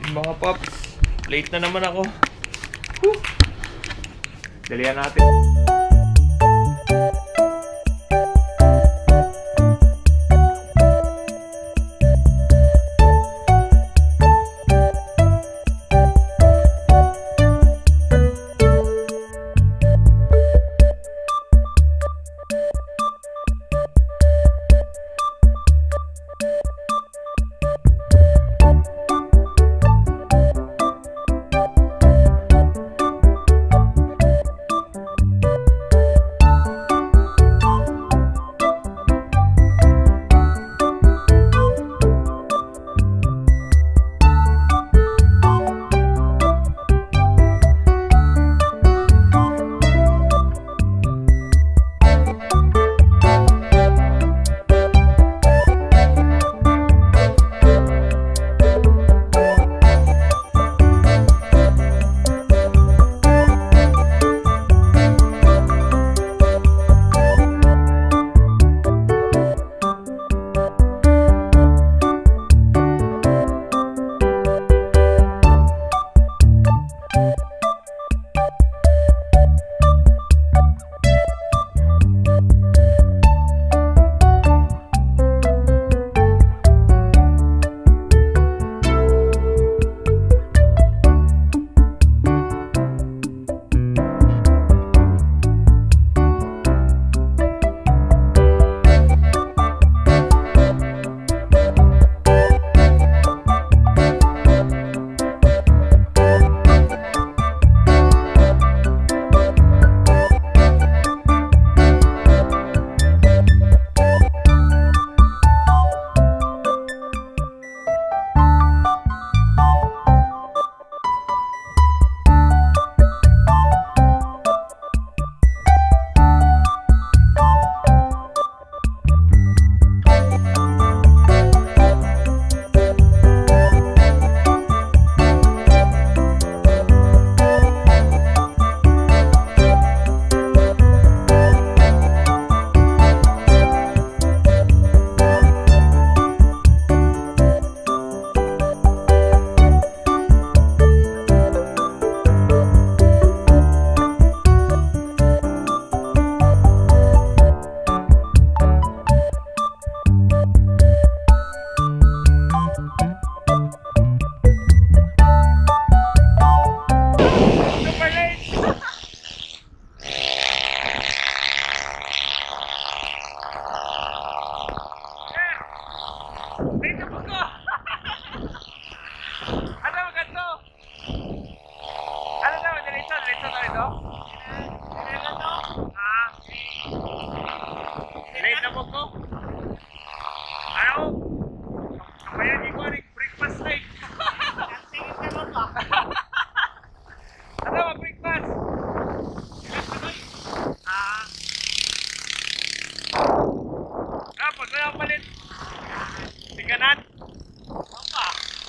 Mga paps, late na naman ako. Whew. Dalihan natin.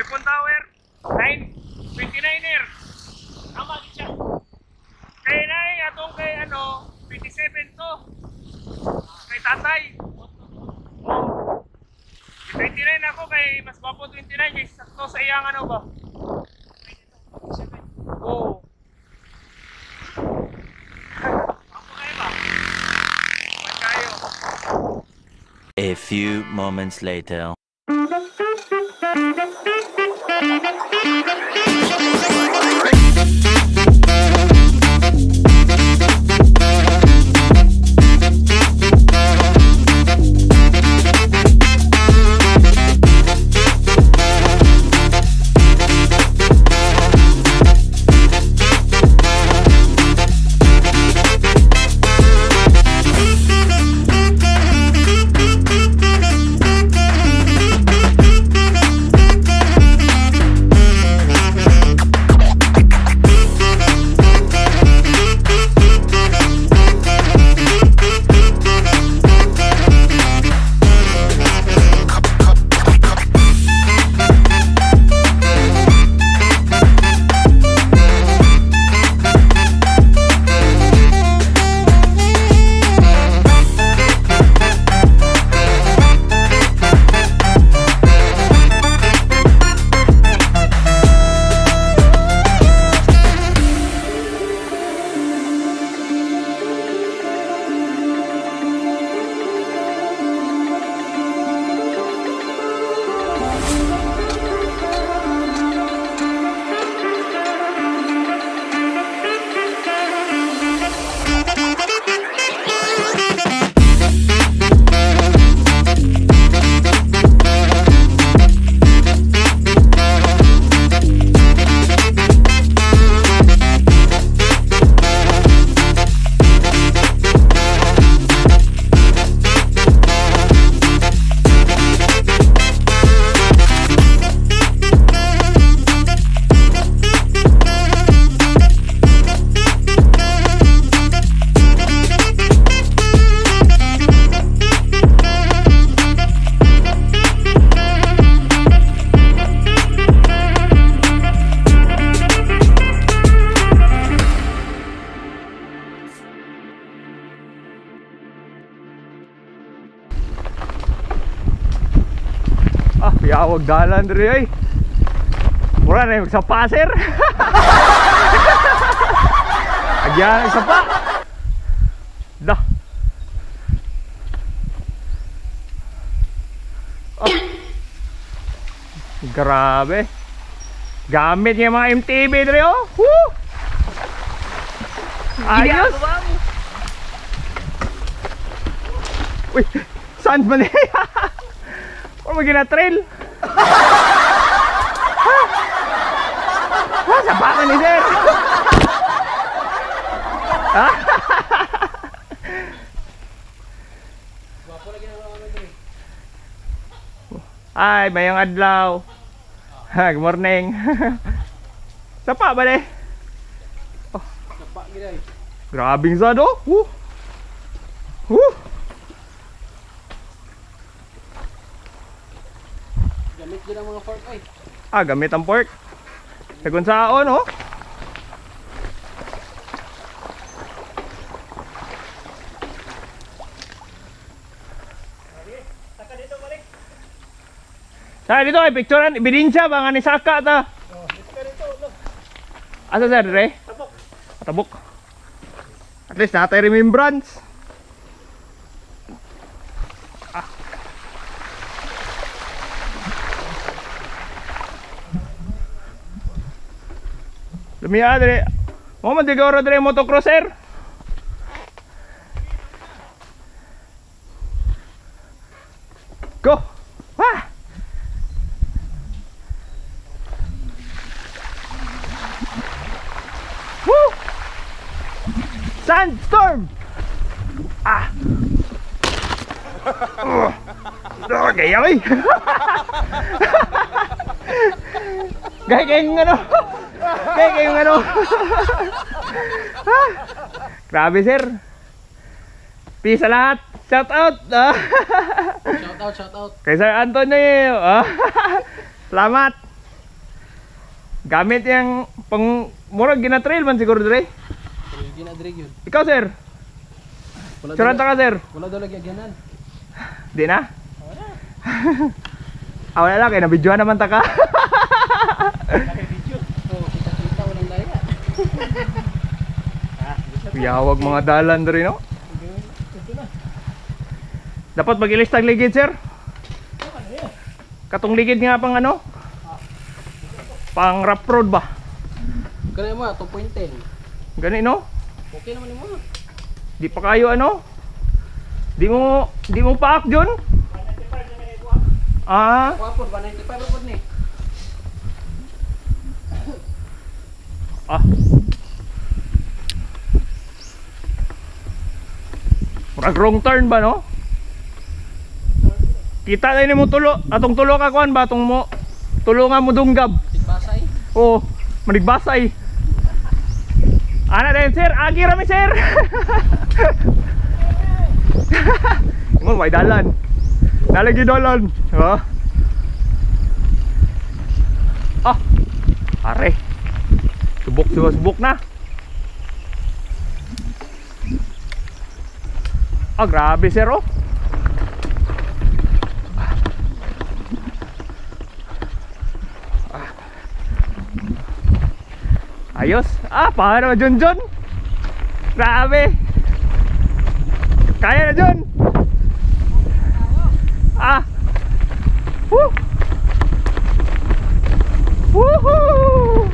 Weapon Tower 929er. Tama siya. Kaya na atong kay 27 to. Kay tatay. Oh. 29 ako kay mas gwapo 29 kay sakto sa iyang ba? Oh. A few moments later. Yawag dalan diri ay. Mura na yung sapa sir. Agyan ang sapa. Dah. Oh. Grabe. Gamit niya mga MTB diri oh. Woo! Ayos. Uy, saan ba niya? Ano mo gina-trail? Ha? Sapakan ni sir. Ha? Ay, mayang adlaw. Ha, good morning. Sapa ba de? Oh. Sapa gid. Grabing sad oh. Gamit din ang mga fork ay. Ah, gamit ang pork. Sagun saon oh. Sa dito ay picturean ebidensya ba nga ni Saka ta. Oh, dito ka dito. Asa sir dire? Tabok. Tabok. At least natay remembrance. Ah. Lumiya dire. Mo man digawra dire motocrosser. Go. Wah. Woo! Sandstorm! Ah! Gaya ko eh! Gaya kayong ano! Gaya kayong ano! Grabe sir! Peace sa lahat! Shout out! Shout out. Kay Sir Antonio! Salamat! Gamit yung pang murag gina-trail man siguro dire. Gina-drag yun. Ikaw sir. Suranta ka sir. Wala daw lagi agyanan. Di na? Ah, wala lang, kaya nabidyohan naman ta ka. Naka-video. Oh, kita walang daya. Yawag mga dalan diri no. Dapat mag-ilistag ligid sir. Katong ligid nga pang ano? Pang rough road ba? Ganun mo 2.10. Gani no? Okay naman mo. Di pa kayo ano? Di mo paak John? Ah, Wapod 195 rapod ni. ah. Murag wrong turn ba no? Kita na mo tulo, atong tulo ka kuan ba atong mo tulungan mo dunggab. Tigbasay. Oh, manigbasay. Ana din sir, agi rami sir. Mo way dalan. Nalagi dalan. Ha? Ah. Are. Subok na. Ah, grabe sir oh. Ayos. Ah, paano John? Grabe. Kaya na John. Ah. Woo. Woohoo.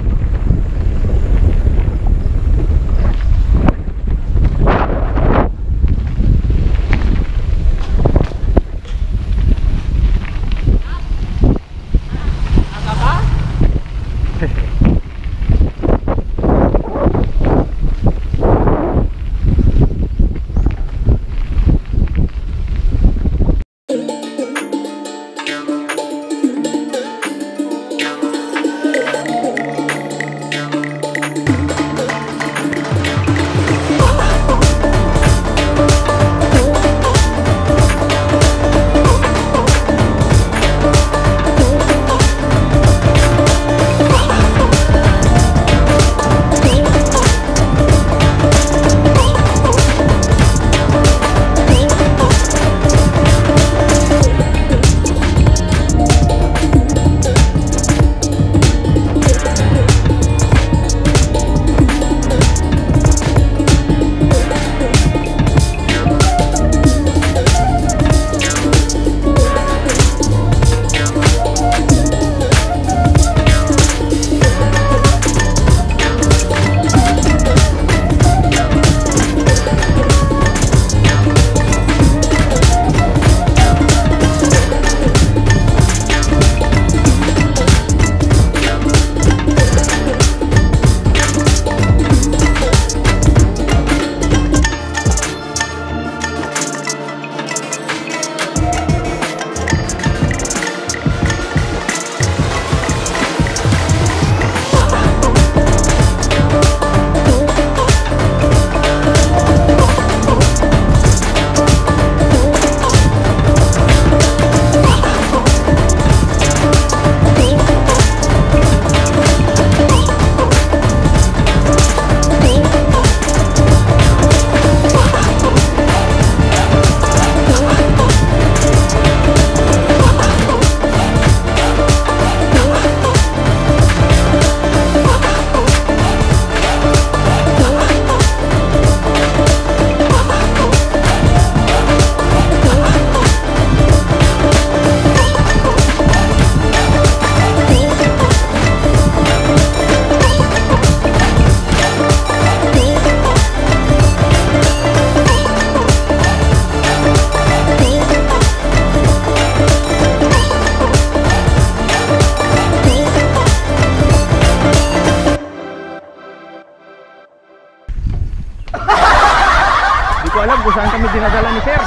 alam kung saan kami dinadala ni sir.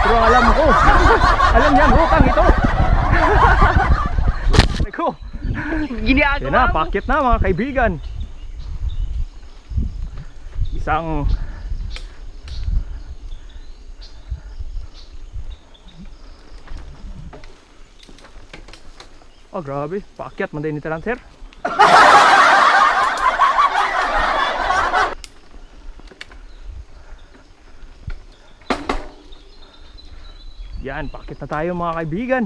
Pero alam ko. Alam niya, utang ito. Ko. Ginagawa Yan na, packet na mga kaibigan. Isang oh grabe, paakyat man din ni tanan sir. Yan, paakyat na tayo mga kaibigan.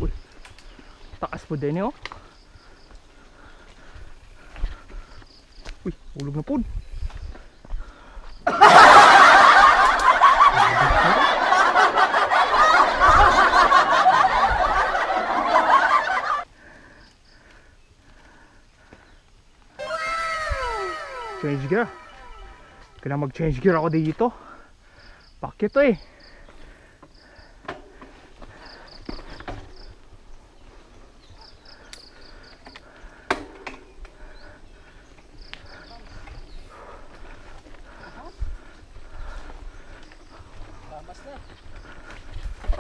Uy, taas po din eh oh. Uy, ulog na po. Change gear. Kailangan mag-change gear ako dito. Bakit to eh?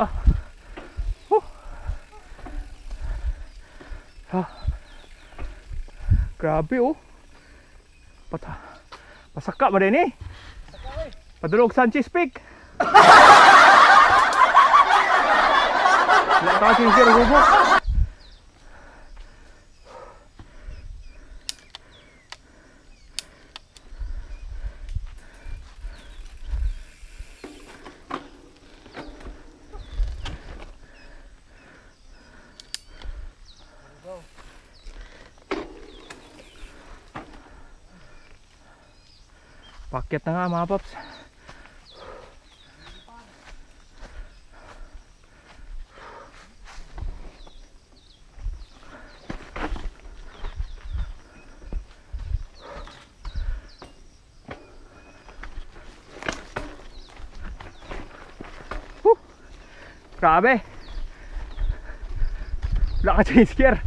Ah. Ah. Grabe oh. Pasaka ba din eh? Padulog Sanchez Peak. Wala ka kasi sir, hubog. Paket na nga mga paps. Grabe. Wala ka change gear.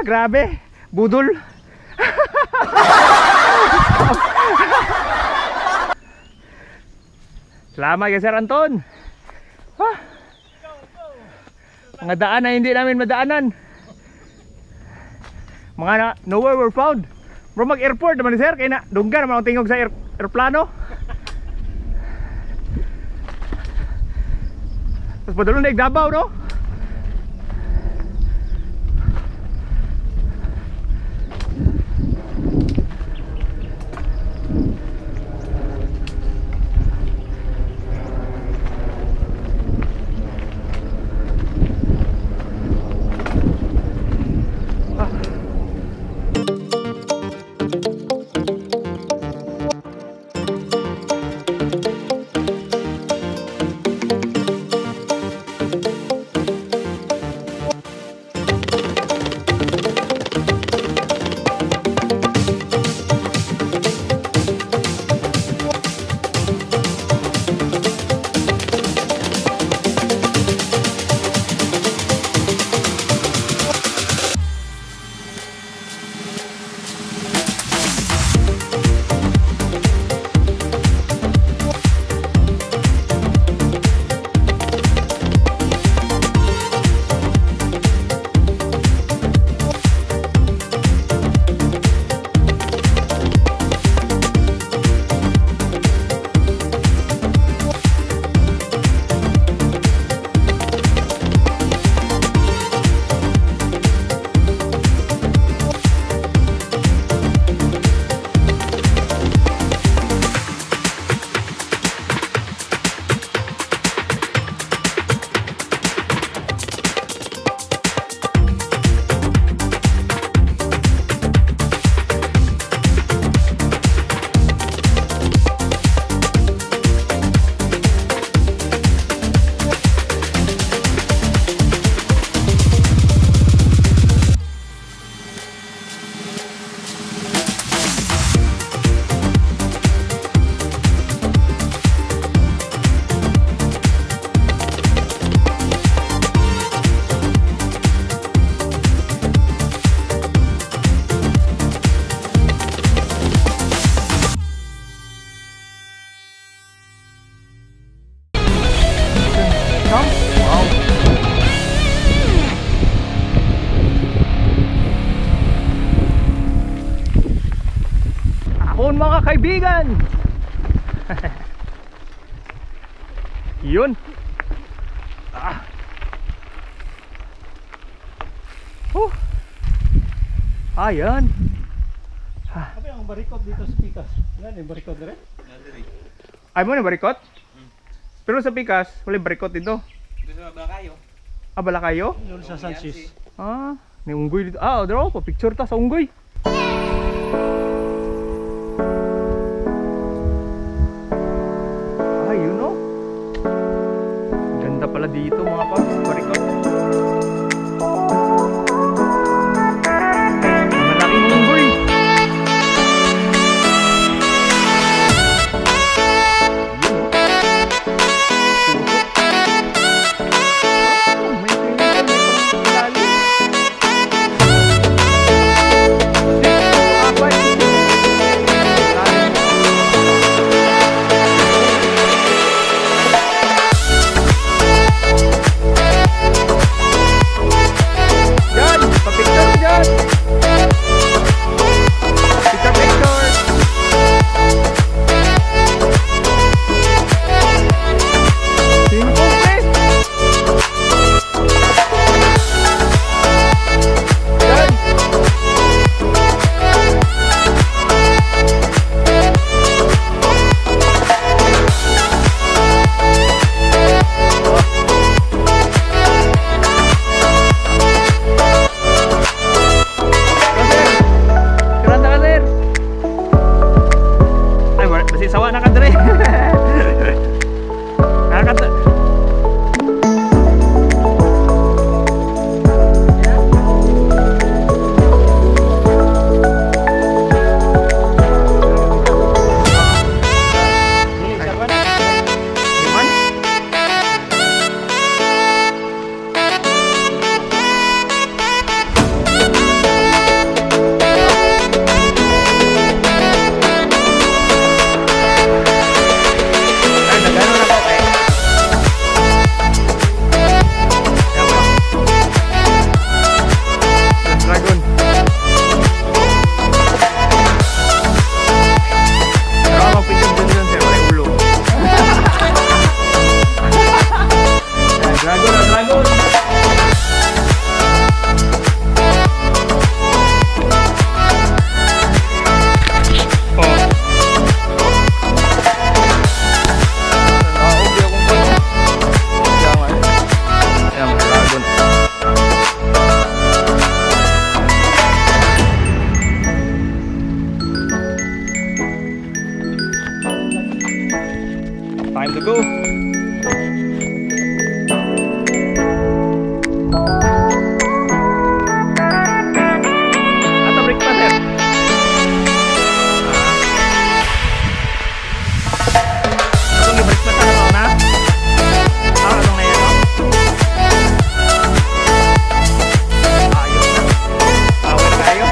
Grabe. Budol. Salamat kay Sir Anton. Mga daan na hindi namin madaanan. Mga nowhere were found. Bro, mag-airport naman ni Sir. Kaya na, dunggan naman ang tingog sa airplano. Tapos padulong na Igdabaw, no? kaibigan. Yun. Ayan. Sabi ang barikot dito sa Pikas. Yan yung barikot rin. Ay mo na barikot? Pero sa Pikas, wala barikot dito. Gusto ba kayo? Ah, bala kayo? Yun sa Sanchez. Ah, may unggoy dito. Ah, draw pa picture ta sa unggoy. Ah, yun oh. Ganda pala dito mga pa, barikot. Malaking unggoy. Sawa na ka dre. Nakakata. Time to go. Ato break pa sir. Ato break pa sa ano na? Anong na yan no? Ayos na. Power kayo.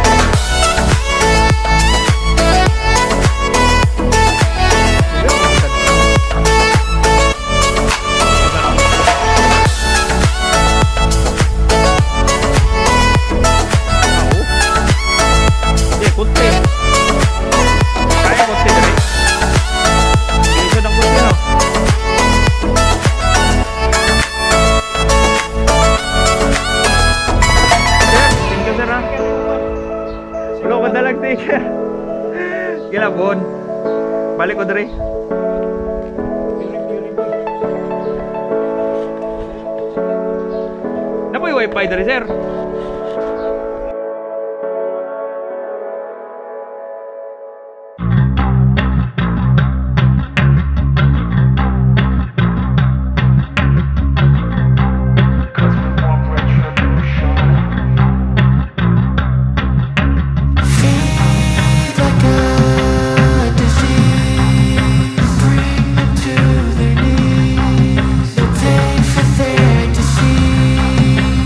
Ikaw madalag sticker. Gilabon. Balik ko dre. Napoy wifi dre sir.